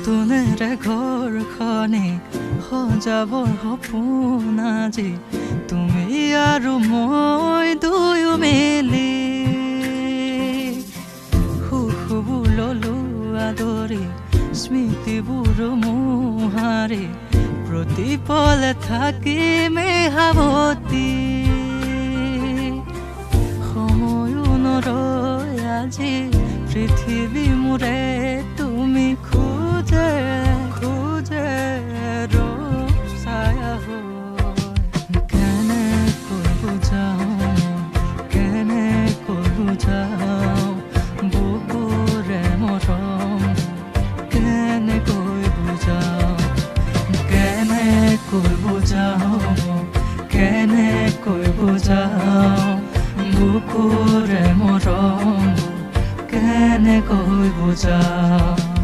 নতুনেৰে ঘৰখনি সজাবৰ সপোন আজি তুমি আৰু মই দুয়ো মিলি সুখবোৰ ললো আদৰি স্মৃতিবোৰ মোহাৰি প্ৰতিপলে থাকিমে সাৱতি সময়ো নৰয় আজি পৃথিৱী মোৰে তুমি খোজে খোজে ছায়া কেনেকৈ বুজাওঁ বুকুৰে মৰম কেনেকৈ বুজাওঁ বুকুৰে মৰম কেনেকৈ বুজাওঁ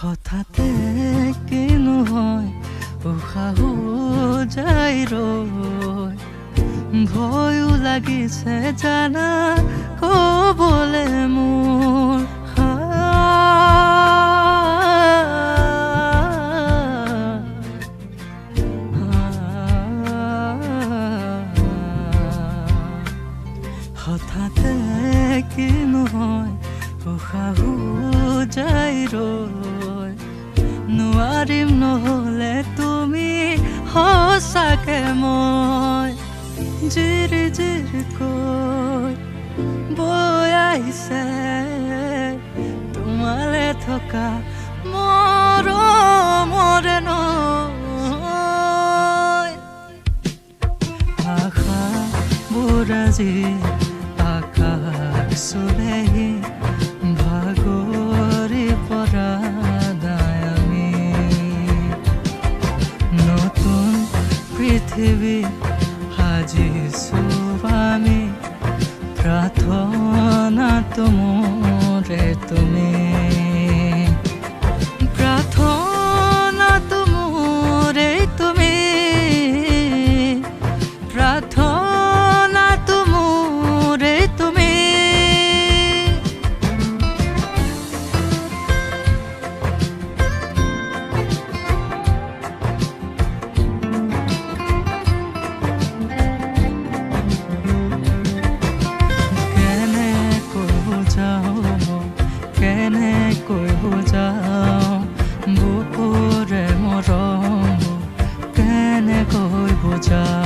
হঠাতে কিনো হয় উশাহো যাই ৰৈ ভয়ো লাগিছে জানা কবলে মোৰ হঠাতে কিনো হয় উশাহো যাই ৰৈ নোৱাৰিম নহলে তুমি সঁচাকে মই জিৰি জিৰিকৈ বৈ আহিছে তোমালে থকা মৰমৰে নৈ আশাবোৰ আজি আকাশ চুলেহি ভাগৰি পৰা নাই আমি নতুন পৃথিৱী সাজিছো আমি প্ৰাৰ্থনাটো মোৰে তুমি প্ৰাৰ্থনাটো মোৰে তুমি প্ৰাৰ্থনাটো মোৰে তুমি কেনেকৈ বুজাওঁ বুকুৰে মৰম কেনেকৈ বুজাওঁ